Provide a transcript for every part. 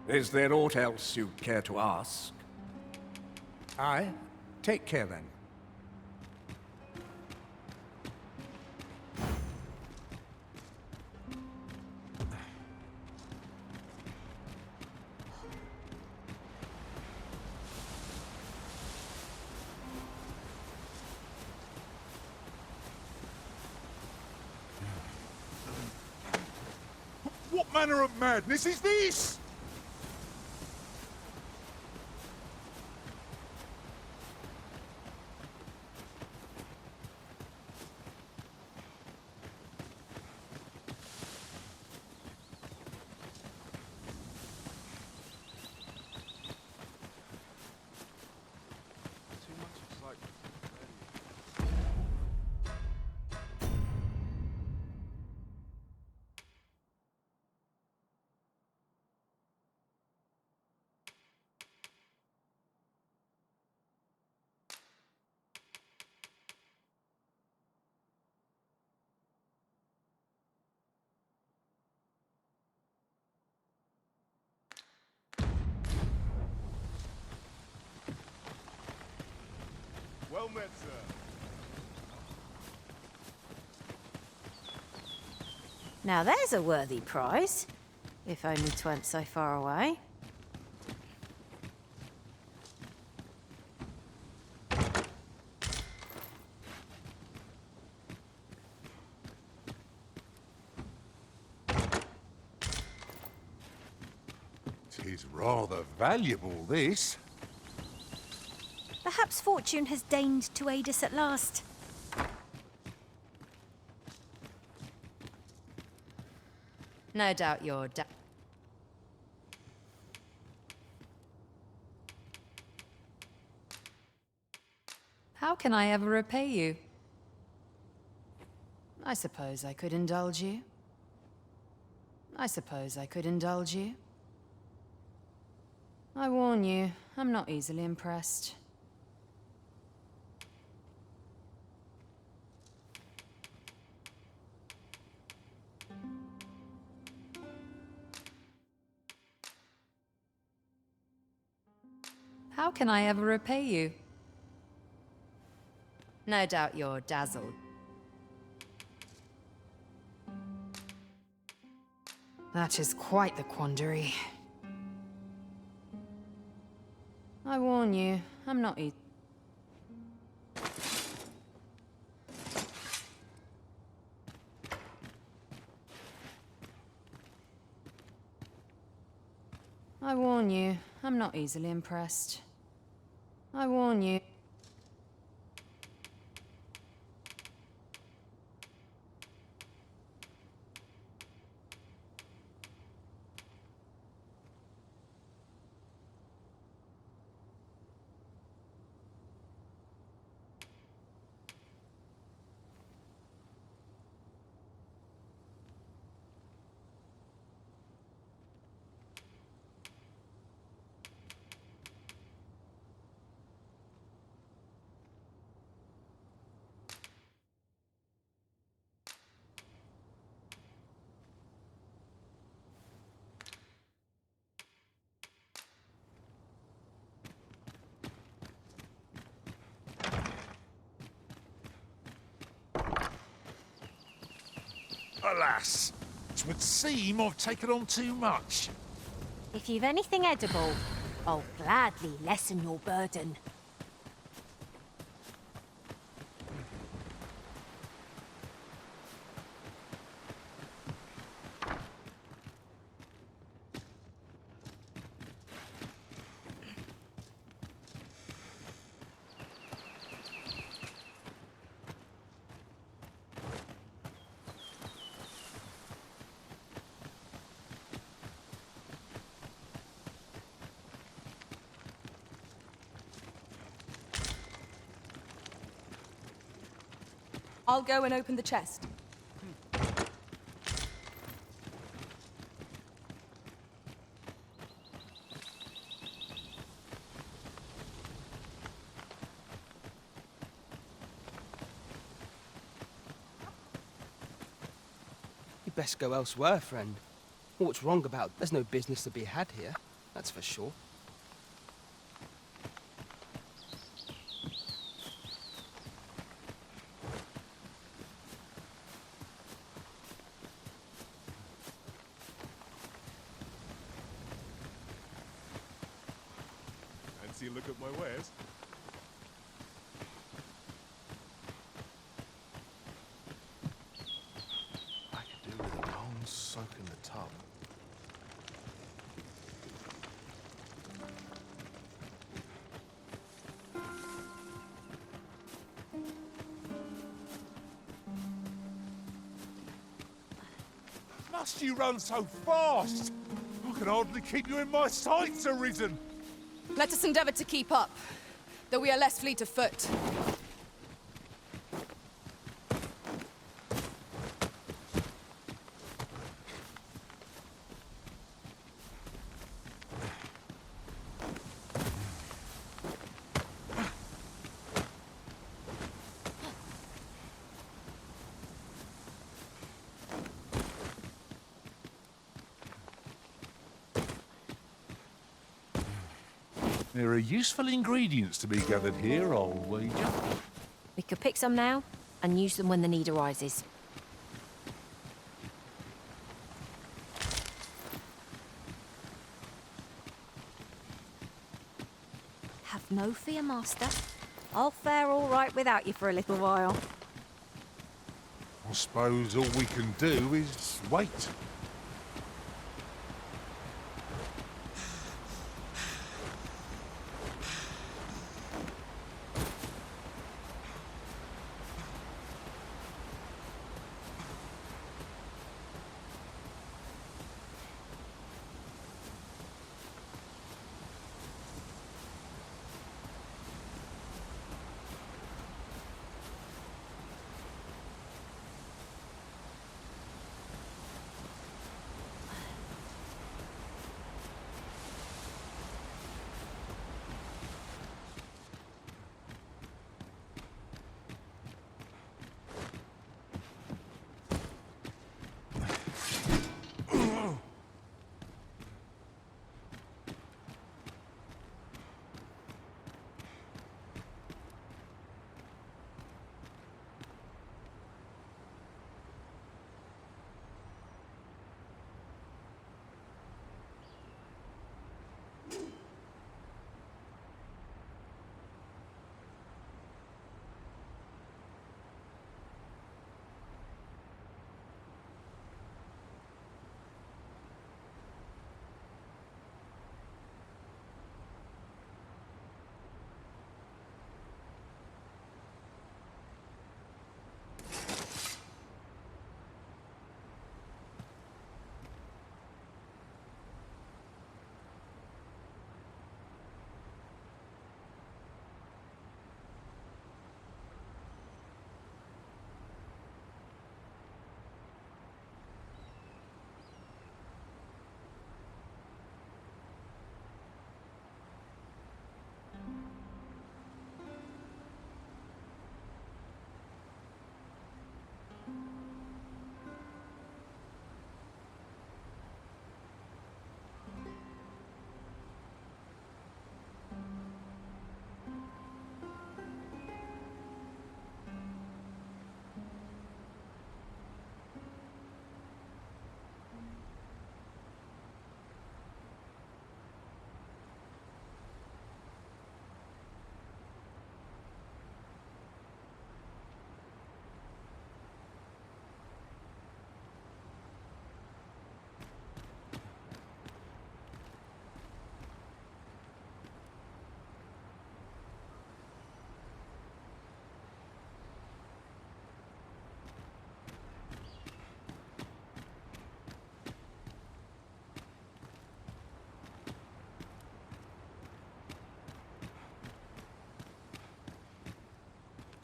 Is there aught else you'd care to ask? Aye. Take care then. What manner of madness is this? Well met, sir. Now there's a worthy prize. If only 'twant so far away. Tis rather valuable, this. Perhaps fortune has deigned to aid us at last. No doubt you're How can I ever repay you? I suppose I could indulge you. I suppose I could indulge you. I warn you, I'm not easily impressed. How can I ever repay you? No doubt you're dazzled. That is quite the quandary. I warn you, I'm not I warn you, I'm not easily impressed. I warn you. Alas, it would seem I've taken on too much. If you've anything edible, I'll gladly lessen your burden. I'll go and open the chest. You'd best go elsewhere, friend. What's wrong about? There's no business to be had here. that's for sure. Fancy a look at my wares? I could do with a cold soak in the tub. Must you run so fast? I can hardly keep you in my sights, Arisen. Let us endeavor to keep up, though we are less fleet of foot. There are useful ingredients to be gathered here, I'll wager. We could pick some now and use them when the need arises. Have no fear, Master. I'll fare all right without you for a little while. I suppose all we can do is wait.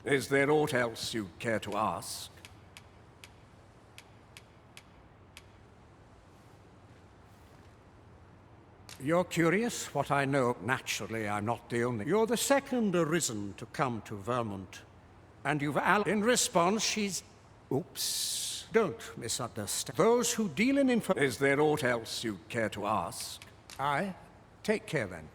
Is there aught else you care to ask? You're curious what I know. Naturally, I'm not the only. You're the second Arisen to come to Vermont. And you've in response, she's... Oops. Don't misunderstand. Those who deal in info... Is there aught else you care to ask? I Take care then.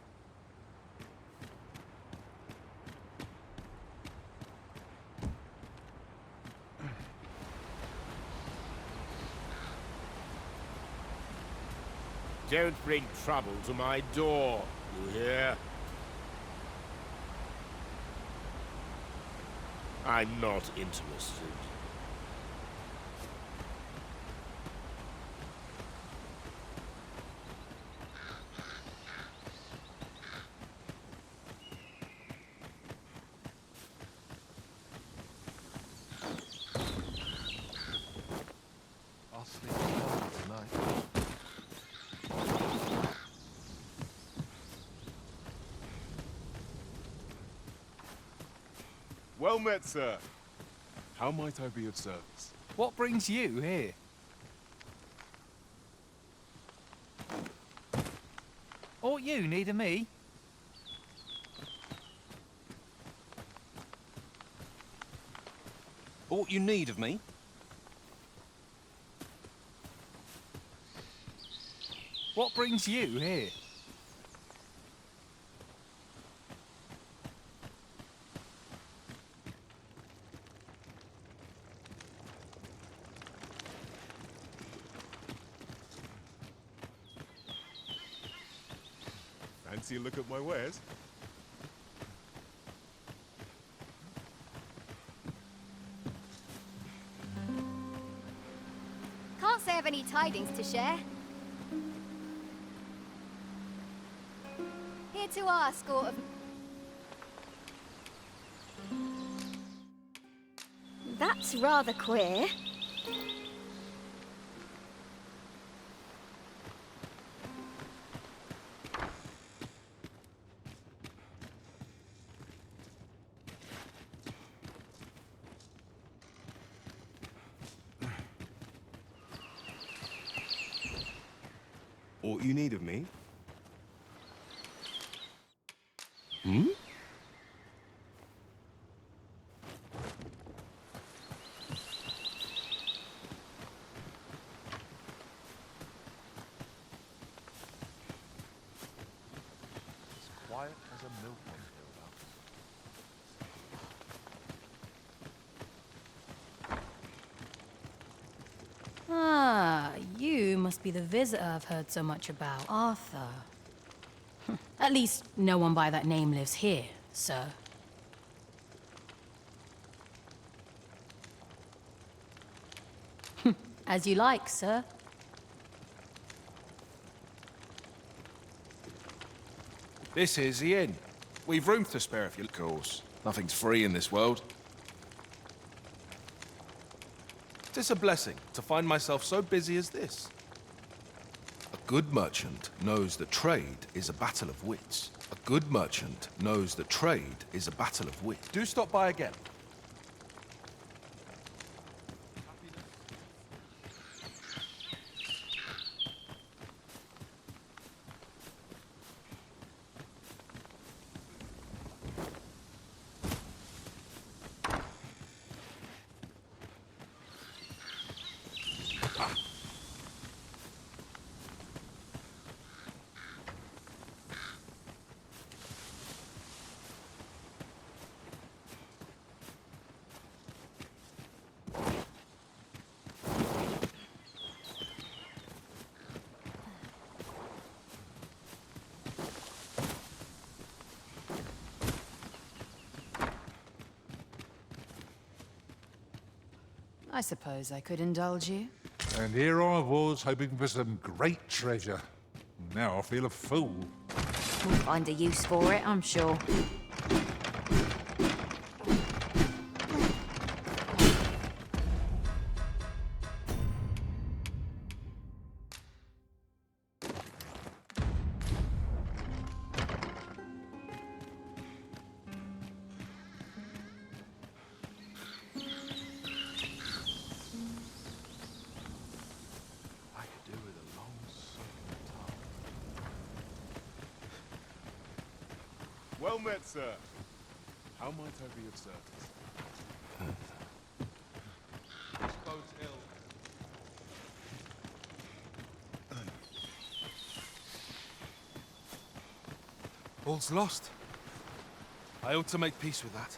Don't bring trouble to my door, you hear? I'm not interested. I'll sleep tonight. Well met, sir. How might I be of service? What brings you here? Aught you need of me? Aught you need of me? What brings you here? Fancy a look at my wares? Can't say I've any tidings to share. Here to ask, or... That's rather queer. Aught you need of me? Hmm? As quiet as a milkman hereabouts. Ah, you must be the visitor I've heard so much about, Arthur. At least, no one by that name lives here, sir. As you like, sir. This is the inn. We've room to spare if you... Of course. Nothing's free in this world. It's a blessing to find myself so busy as this. A good merchant knows that trade is a battle of wits. A good merchant knows that trade is a battle of wits. Do stop by again. I suppose I could indulge you. And here I was, hoping for some great treasure. Now I feel a fool. We'll find a use for it, I'm sure. I could do with a long soaking tongue. Well met, sir. How might I be of service? This bodes ill. All's lost. I ought to make peace with that.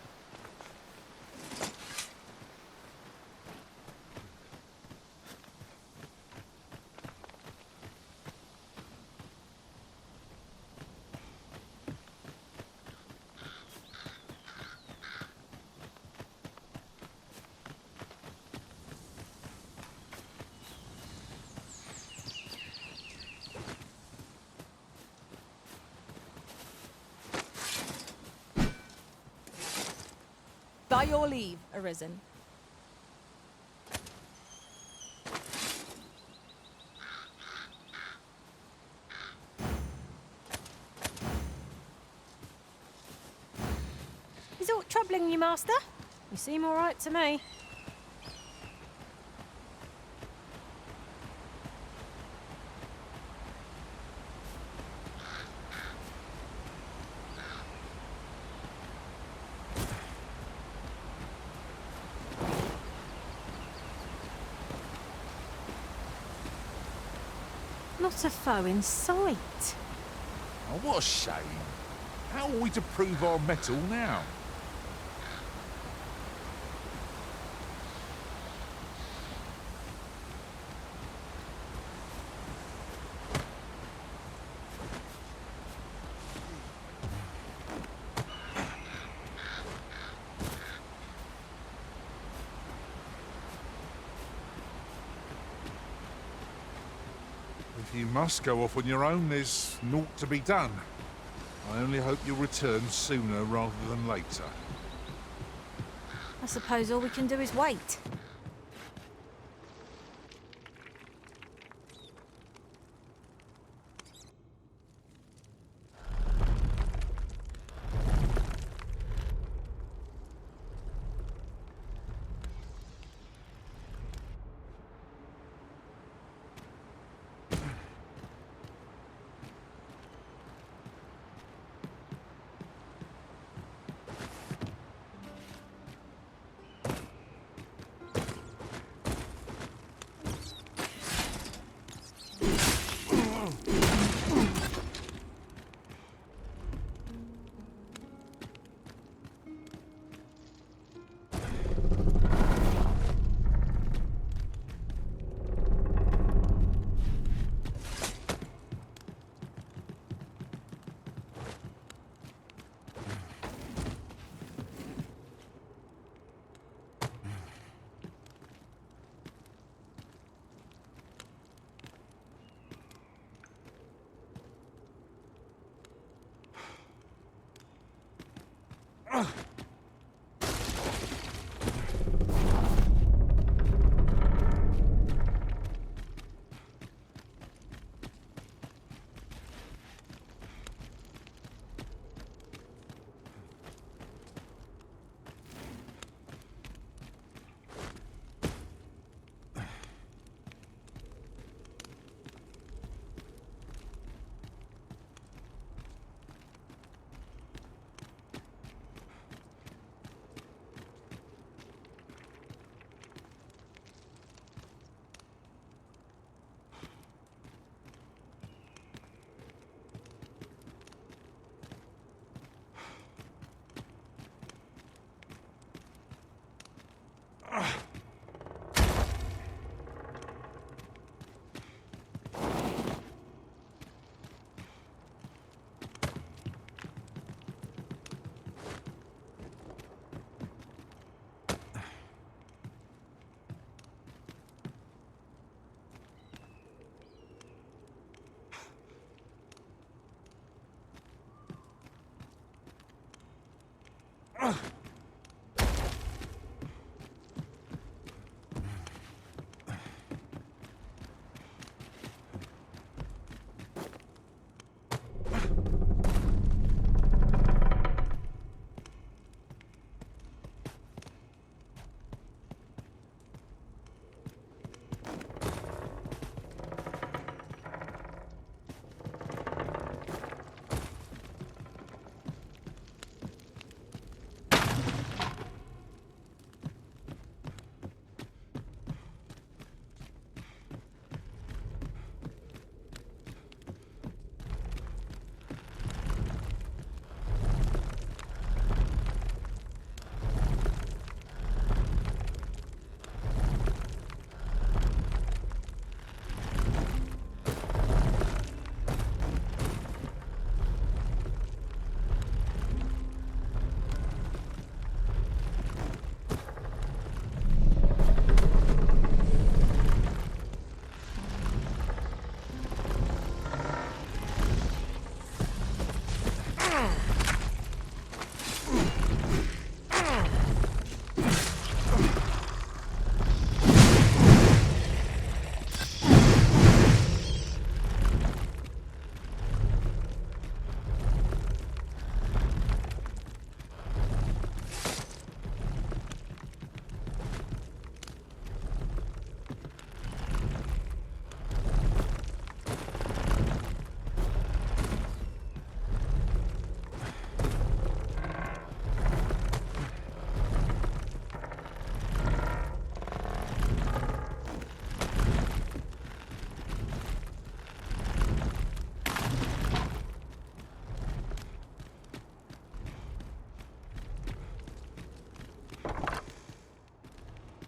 By your leave, Arisen. Is aught troubling you, Master? You seem all right to me. Not a foe in sight. Oh, what a shame. How are we to prove our mettle now? If you must go off on your own, there's naught to be done. I only hope you'll return sooner rather than later. I suppose all we can do is wait.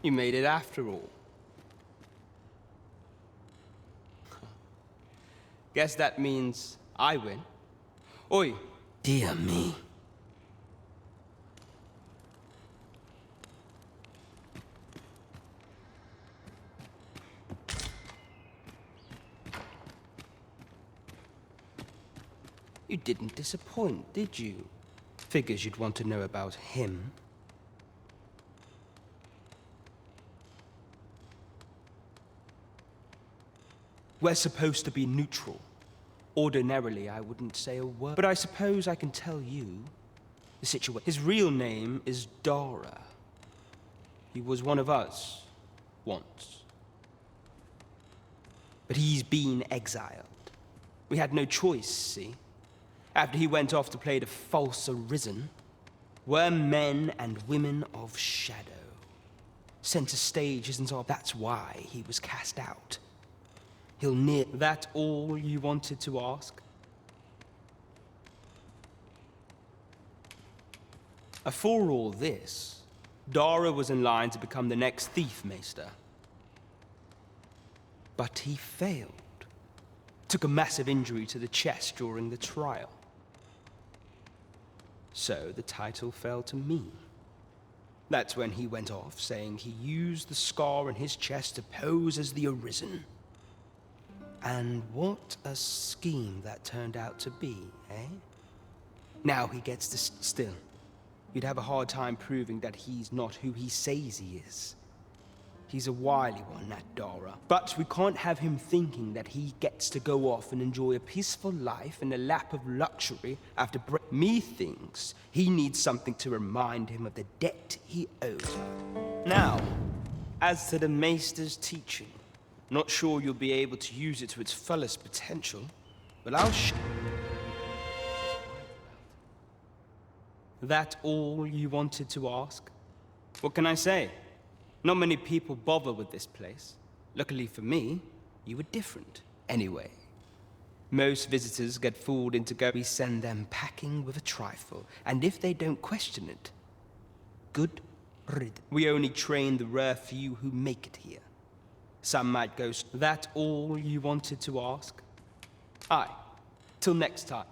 You made it after all. Guess that means I win. Oi. Dear me. You didn't disappoint, did you? Figures you'd want to know about him. We're supposed to be neutral. Ordinarily, I wouldn't say a word. But I suppose I can tell you the situation. His real name is Dara. He was one of us once. But he's been exiled. We had no choice, see? After he went off to play the false arisen, we're men and women of shadow. Center stage isn't all. That's why he was cast out. He'll near. That all you wanted to ask? For all this, Dara was in line to become the next thief maester. But he failed. Took a massive injury to the chest during the trial. So the title fell to me. That's when he went off, saying he used the scar on his chest to pose as the Arisen. And what a scheme that turned out to be, eh? Now he gets to still. You'd have a hard time proving that he's not who he says he is. He's a wily one, that Dara. But we can't have him thinking that he gets to go off and enjoy a peaceful life in a lap of luxury after me thinks he needs something to remind him of the debt he owes her. Now, as to the Maester's teaching, not sure you'll be able to use it to its fullest potential, but I'll That all you wanted to ask? What can I say? Not many people bother with this place. Luckily for me, you were different. Anyway, most visitors get fooled into we send them packing with a trifle, and if they don't question it, good riddance. We only train the rare few who make it here. Some might go, that all you wanted to ask? Aye. Till next time.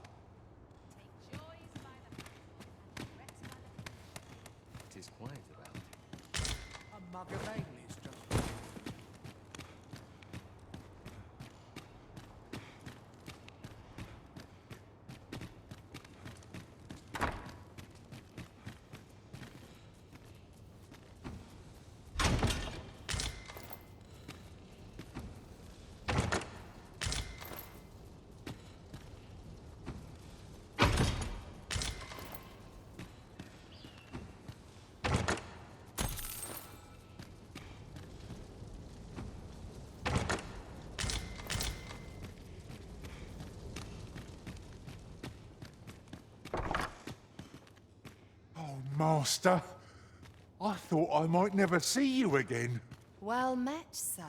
It is quiet about. A mug of ale is just... Master, I thought I might never see you again. Well met, sir.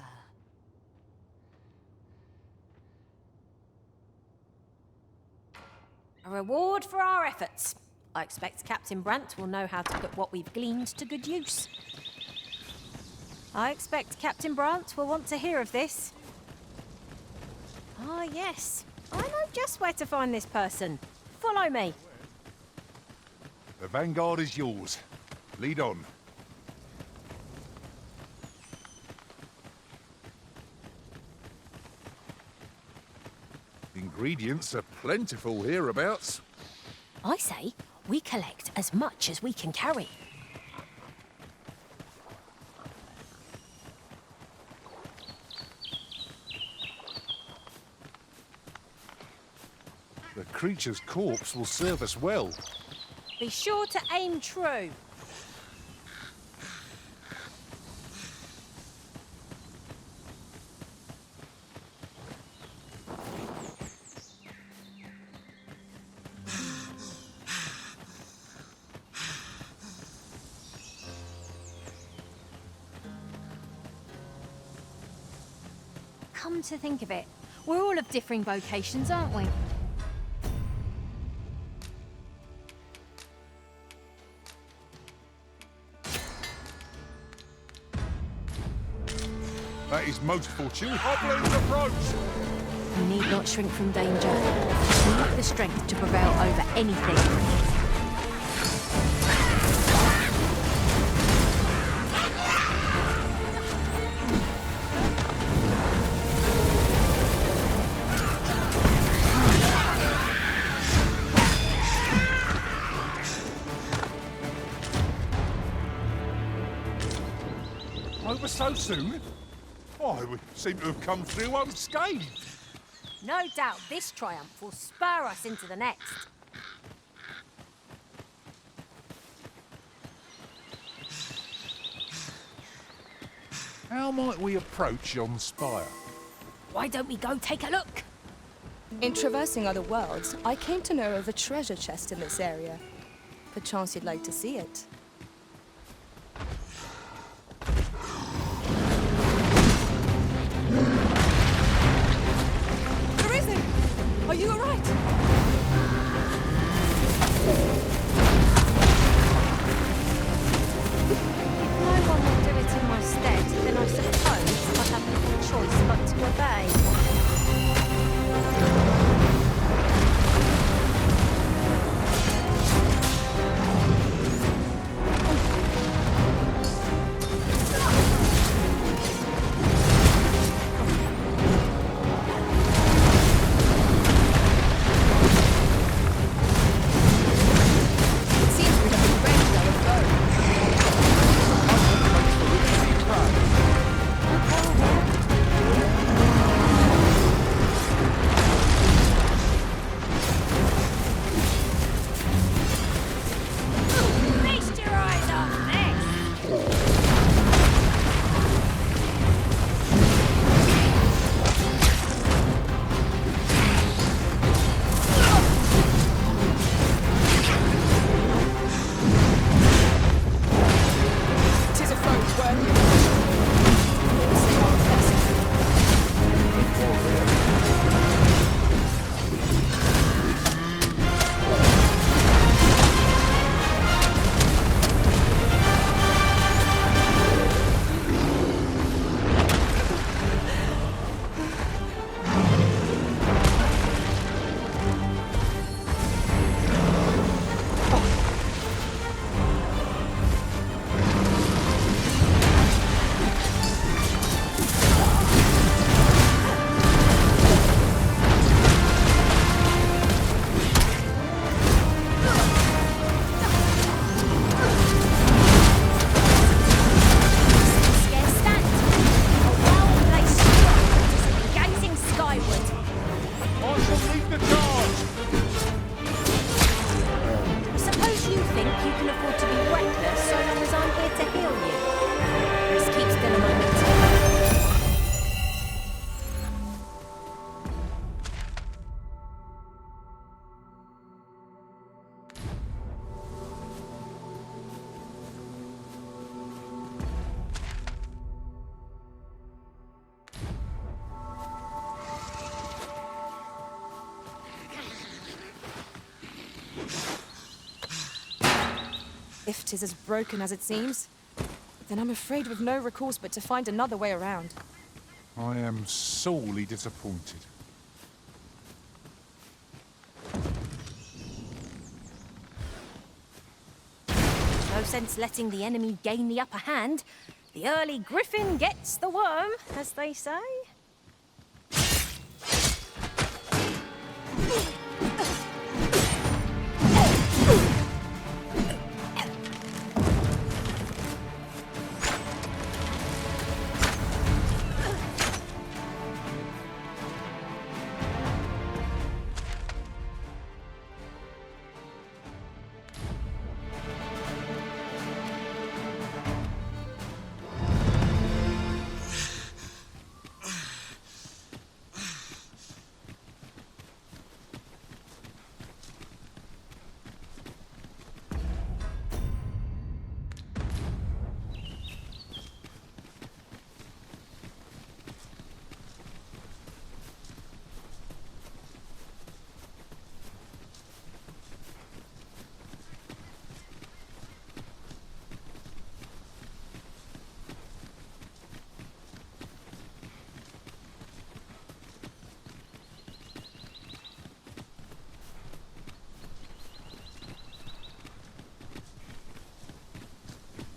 A reward for our efforts. I expect Captain Brant will know how to put what we've gleaned to good use. I expect Captain Brant will want to hear of this. Ah, yes. I know just where to find this person. Follow me. The vanguard is yours. Lead on. Ingredients are plentiful hereabouts. I say we collect as much as we can carry. The creature's corpse will serve us well. Be sure to aim true. Come to think of it, we're all of differing vocations, aren't we? That is most fortuitous. Goblins approach! You need not shrink from danger. You have the strength to prevail over anything. Over so soon? Oh, we seem to have come through unscathed. No doubt this triumph will spur us into the next. How might we approach yon spire? Why don't we go take a look? In traversing other worlds, I came to know of a treasure chest in this area. Perchance you'd like to see it. Arisen! Are you alright? If no one will do it in my stead, then I suppose I have little choice but to obey. It seems we have arranged our foe. Feast your eyes on this! Tis a foe worthy of Scarce stand. A well-placed strike, gazing skyward. I shall lead the charge! Suppose you think you can afford to be reckless so long as I'm here to heal you. Let's keep still a moment. If 'tis as broken as it seems, then I'm afraid we've no recourse but to find another way around. I am sorely disappointed. No sense letting the enemy gain the upper hand. The early griffin gets the worm, as they say.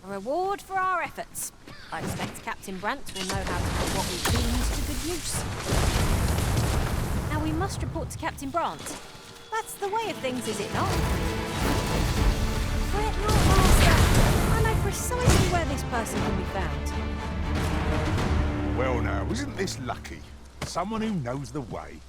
A reward for our efforts. I expect Captain Brant will know how to put what we've gleaned to good use. Now we must report to Captain Brant. That's the way of things, is it not? Fret not, Master. I know precisely where this person can be found. Well now, isn't this lucky? Someone who knows the way.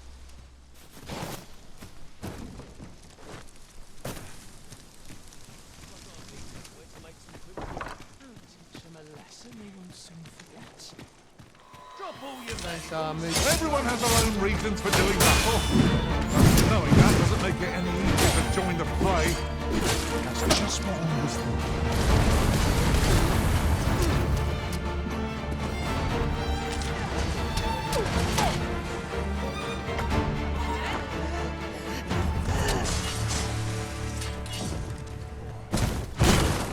Everyone has their own reasons for doing battle. But knowing that doesn't make it any easier to join the fray. That's just what I was thinking.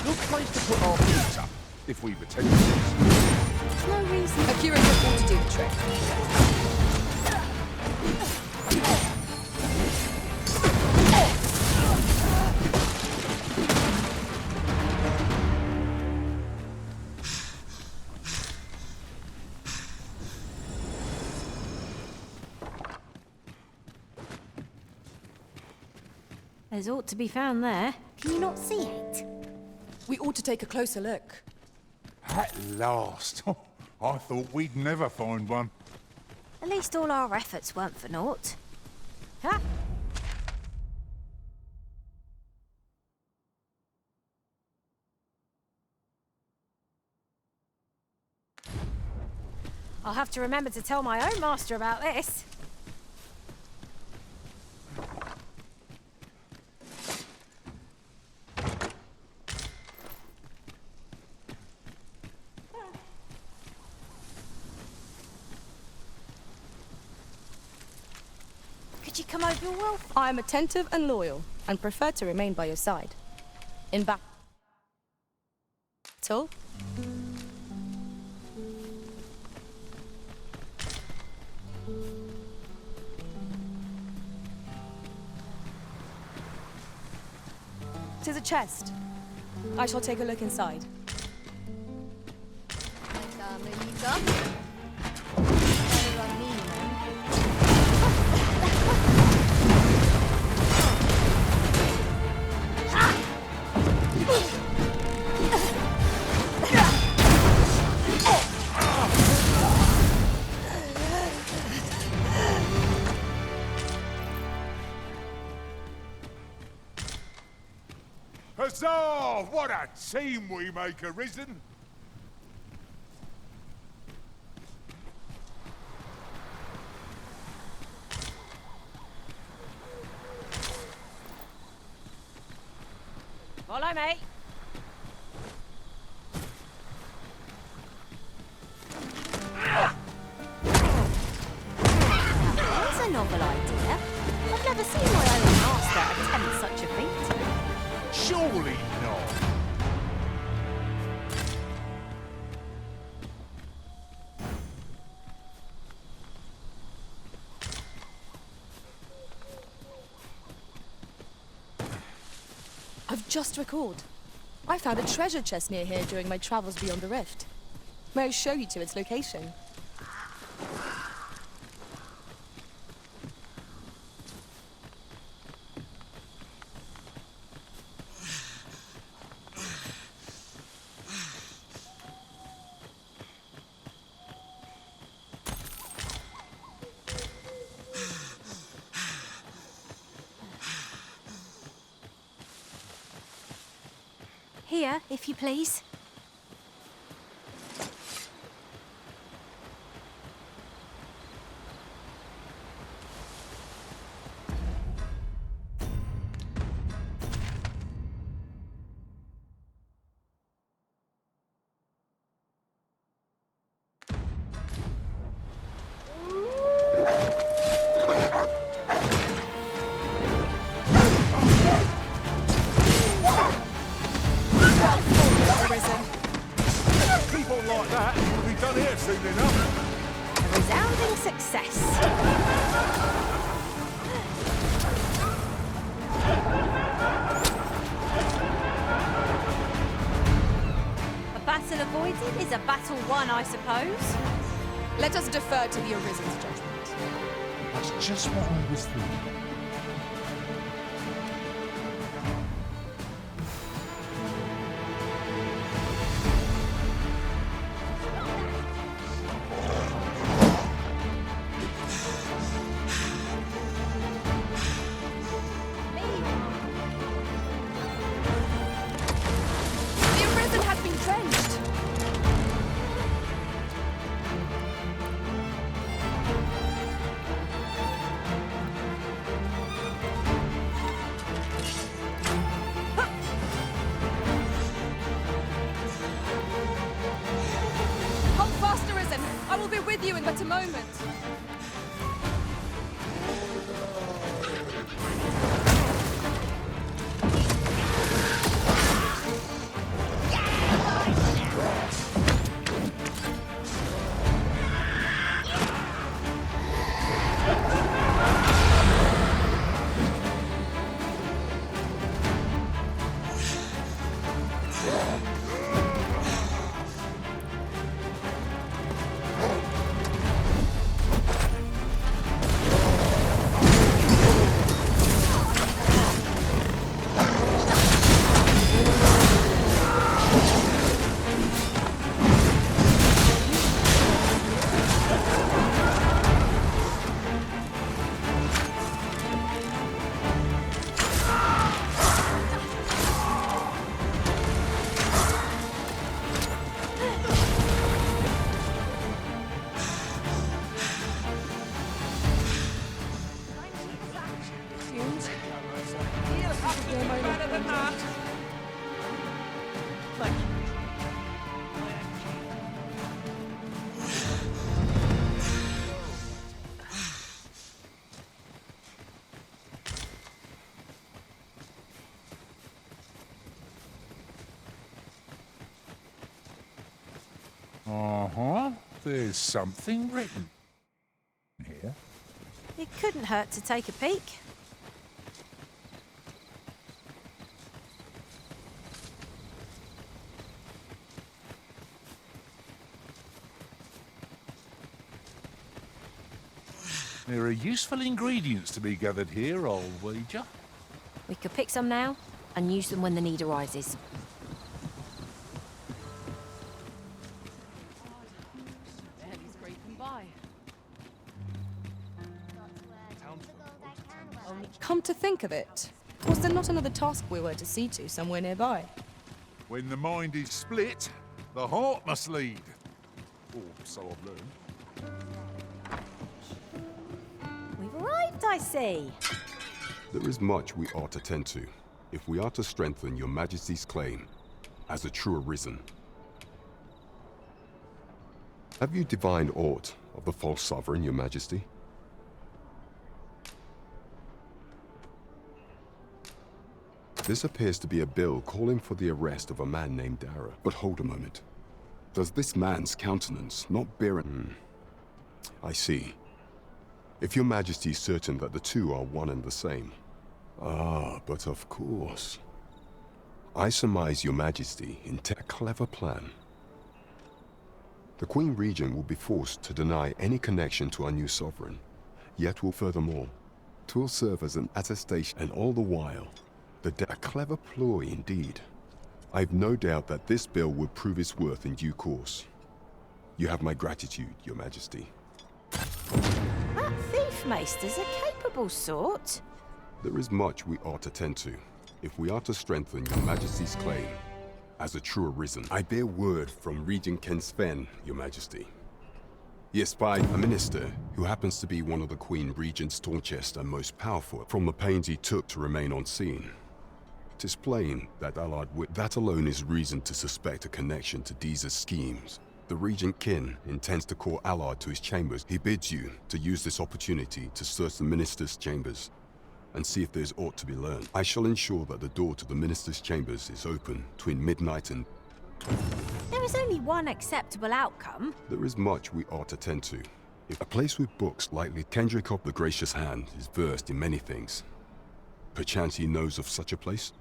Good place to put our feet up, if we've attended this. There's no reason. Akira's able to do the trick. There's ought to be found there. Can you not see it? We ought to take a closer look. At last. I thought we'd never find one. At least all our efforts weren't for naught. Huh? I'll have to remember to tell my own master about this. Could you come over, Wolf? I am attentive and loyal, and prefer to remain by your side. In battle. To the chest. I shall take a look inside. Huzzah! What a team we make, Arisen! Follow me. That's a novel idea. I've never seen my own master attempt such a feat. Surely not. I've just recalled. I found a treasure chest near here during my travels beyond the rift. May I show you to its location? Here, if you please. A resounding success. avoided is a battle won, I suppose. Let us defer to the Arisen's judgment. That's just what I was thinking. The Arisen has been drenched! Hold fast, Arisen! I will be with you in but a moment. Uh-huh. There's something written here. It couldn't hurt to take a peek. There are useful ingredients to be gathered here, I'll wager. We could pick some now and use them when the need arises. Come to think of it, was there not another task we were to see to somewhere nearby? When the mind is split, the heart must lead. Or so I've learned. We've arrived, I see. There is much we ought to tend to, if we are to strengthen your Majesty's claim as a true Arisen. Have you divined aught of the false sovereign, your Majesty? This appears to be a bill calling for the arrest of a man named Dara. But hold a moment. Does this man's countenance not bear an... I see. If your Majesty is certain that the two are one and the same. Ah, but of course. I surmise your Majesty intend a clever plan. The Queen Regent will be forced to deny any connection to our new sovereign. Yet will furthermore, 'twill serve as an attestation, and all the while, a clever ploy indeed. I've no doubt that this bill will prove its worth in due course. You have my gratitude, your Majesty. That thief maester's a capable sort. There is much we ought to tend to, if we are to strengthen your Majesty's claim as a true Arisen. I bear word from Regent Ken Sven, your Majesty. He espied a minister who happens to be one of the Queen Regent's staunchest and most powerful, from the pains he took to remain on scene. 'Tis plain that that alone is reason to suspect a connection to Deeza's schemes. The Regent Kin intends to call Allard to his chambers. He bids you to use this opportunity to search the minister's chambers and see if there's aught to be learned. I shall ensure that the door to the minister's chambers is open between midnight and... There is only one acceptable outcome. There is much we ought to tend to. If a place with books likely Kendrick of the Gracious Hand is versed in many things. Perchance he knows of such a place?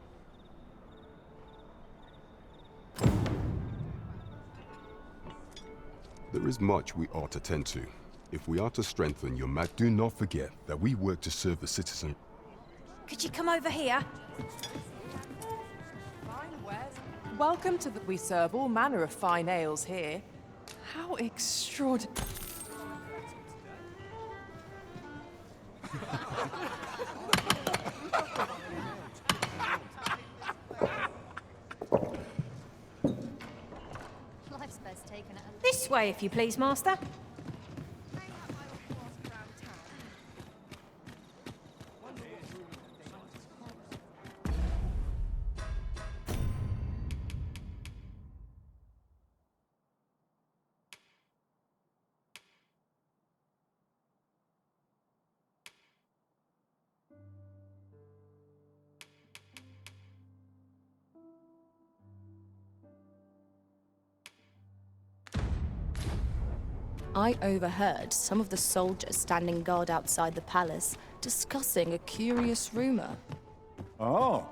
There is much we ought to tend to. If we are to strengthen your do not forget that we work to serve the citizen. Could you come over here? Welcome to the... We serve all manner of fine ales here. How extraordinary... Life's best taken at This way, if you please, Master. I overheard some of the soldiers standing guard outside the palace discussing a curious rumor. Oh.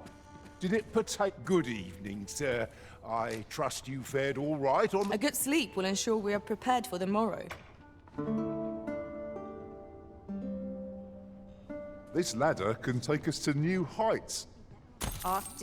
Did it partake... Good evening, sir. I trust you fared all right on the... A good sleep will ensure we are prepared for the morrow. This ladder can take us to new heights. After